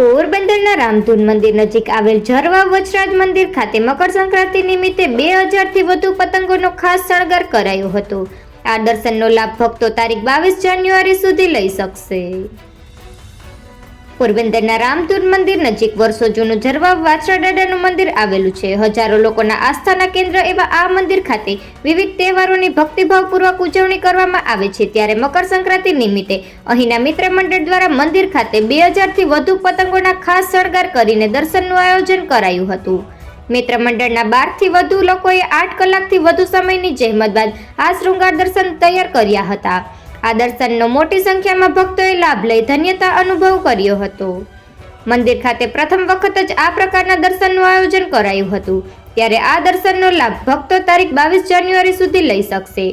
પોરબંદરના રામધૂન મંદિર નજીક આવેલ ઝરવા વચરાજ મંદિર ખાતે મકર સંક્રાંતિ નિમિત્તે 2000થી વધુ પતંગોનો ખાસ શણગાર કરાયો હતો। આ દર્શનનો લાભ ભક્તો તારીખ 22 જાન્યુઆરી સુધી લઈ શકશે। પોરબંદરના રામધૂન મંદિર નજીક વર્ષો જૂનું ઝરવા વાછરાદાદાનું મંદિર આવેલું છે। હજારો લોકોના આસ્થાના કેન્દ્ર એવા આ મંદિર ખાતે વિવિધ તહેવારોની ભક્તિભાવપૂર્વક ઉજવણી કરવામાં આવે છે। ત્યારે મકર સંક્રાંતિ નિમિત્તે અહીંના મિત્ર મંડળ દ્વારા મંદિર ખાતે 2000થી વધુ પતંગોના ખાસ શણગાર કરીને દર્શનનું આયોજન કરાયું હતું। મિત્ર મંડળના 12થી વધુ લોકોએ 8 કલાકથી વધુ સમયની જહેમત બાદ આ શૃંગાર દર્શન તૈયાર કર્યા હતા। આ દર્શનનો મોટી સંખ્યામાં ભક્તોએ લાભ લઈ ધન્યતા અનુભવ કર્યો હતો। મંદિર ખાતે પ્રથમ વખત જ આ પ્રકારના દર્શનનું આયોજન કરાયું હતું। ત્યારે આ દર્શનનો લાભ ભક્તો તારીખ 22 જાન્યુઆરી સુધી લઈ શકશે।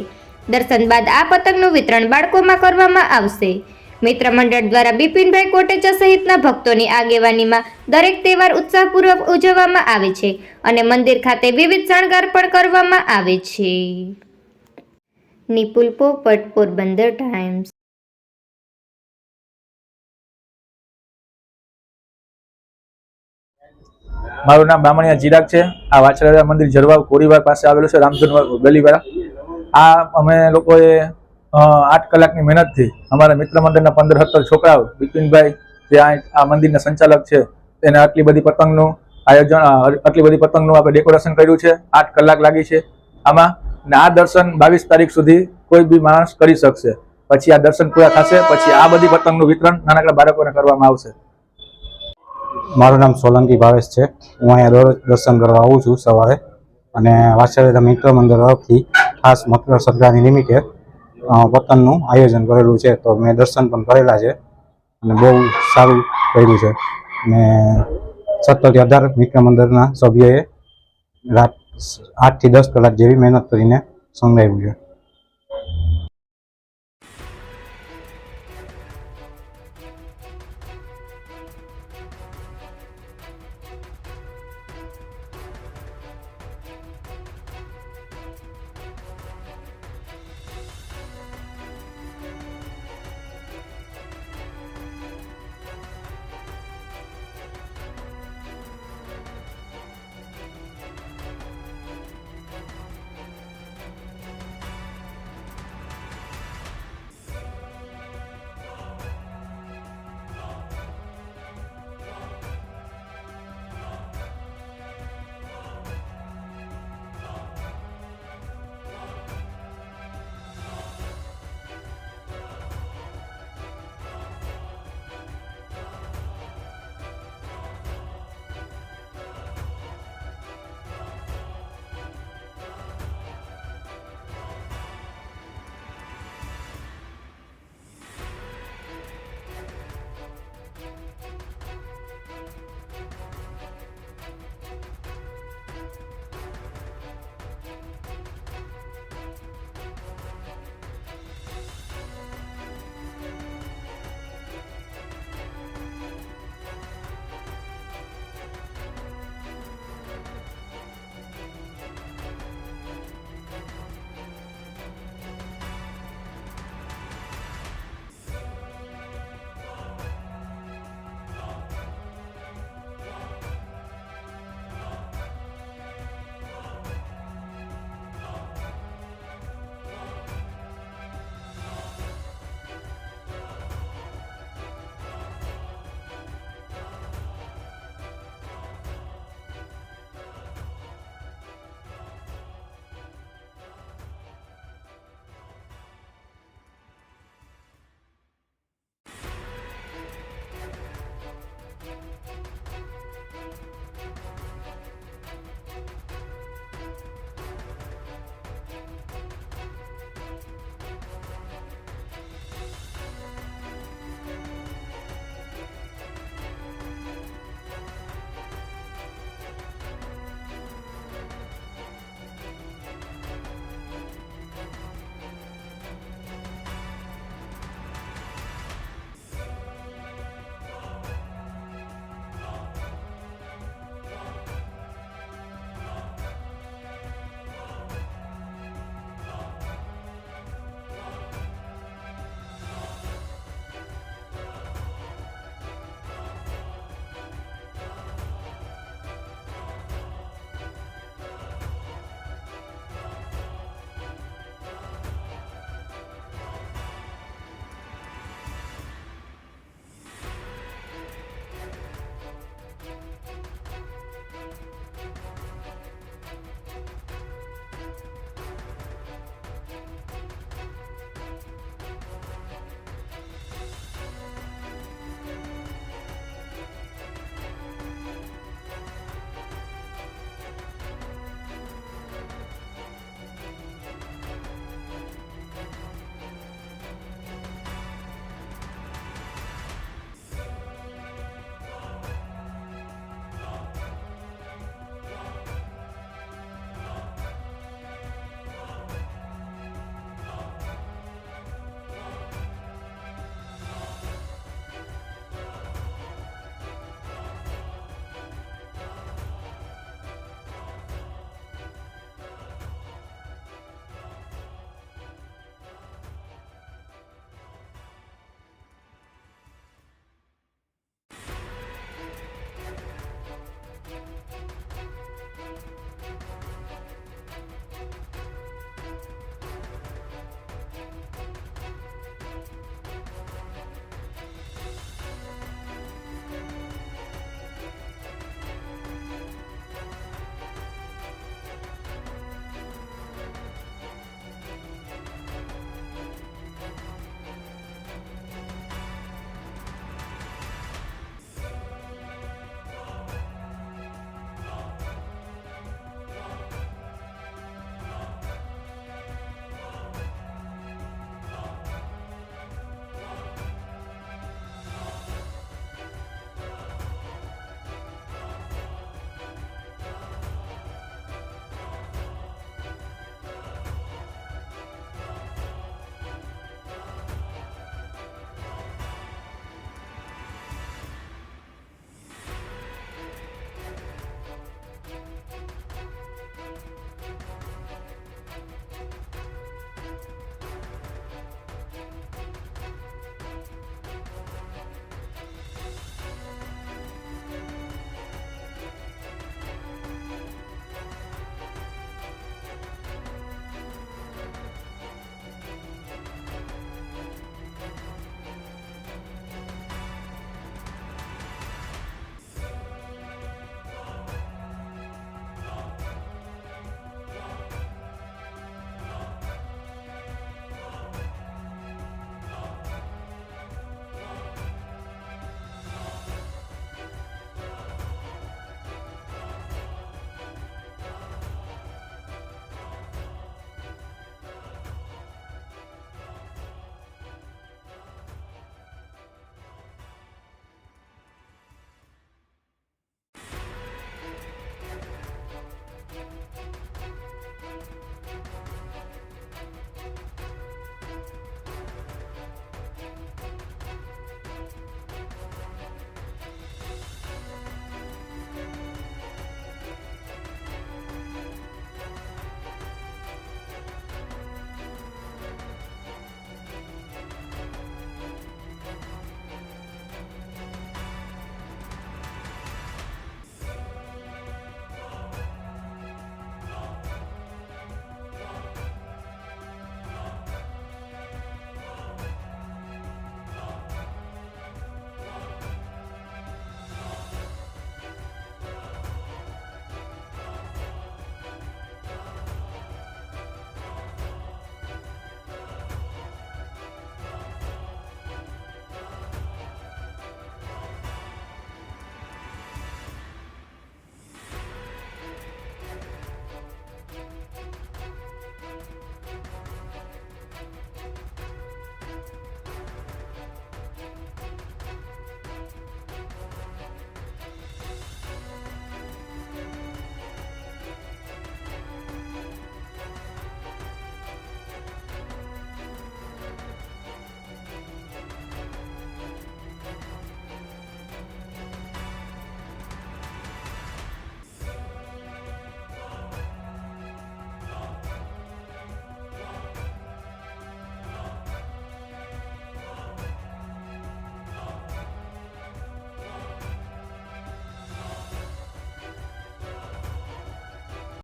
દર્શન બાદ આ પતંગનું વિતરણ બાળકોમાં કરવામાં આવશે। મિત્ર મંડળ દ્વારા બિપિનભાઈ કોટેચા સહિતના ભક્તોની આગેવાનીમાં દરેક તહેવાર ઉત્સાહપૂર્વક ઉજવવામાં આવે છે અને મંદિર ખાતે વિવિધ શણગાર પણ કરવામાં આવે છે। નિપુલ પોપટ, પોરબંદર ટાઈમ્સ। મારું નામ બામણિયા ચિરાગ છે। આ વાછરાદાદા મંદિર ઝરવા કોરીવાર પાસે આવેલું છે, રામધૂન ગલીવાળા। આ અમે લોકોએ 8 કલાકની મહેનતથી અમારા મિત્ર મંડળના 15-17 છોકરાઓ, બિપિનભાઈ જે આ મંદિરના સંચાલક છે, તેને આટલી બધી પતંગનું આયોજન, આટલી બધી પતંગનું આપણે ડેકોરેશન કર્યું છે। 8 કલાક લાગી છે આમાં, ને આ દર્શન 22 તારીખ સુધી કોઈ બી માણસ કરી શકશે। પછી આ દર્શન પૂરા થશે પછી આ બધી પતંગનું વિતરણ નાનકડા બાળકોને કરવામાં આવશે। મારું નામ સોલંકી ભાવેશ છે। હું અહીંયા દરરોજ દર્શન કરવા આવું છું સવારે, અને વાછરાદાદા મિત્ર મંદિર તરફથી ખાસ મકર સંક્રાંતિ નિમિત્તે પતંગનું આયોજન કરેલું છે, તો મેં દર્શન પણ કરેલા છે અને બહુ સારું કર્યું છે। અને 17થી 18 મિત્ર મંડળના સભ્યોએ રાત 8 થી 10 કલાક જેવી મહેનત કરીને સંગ્રહાવ્યું છે।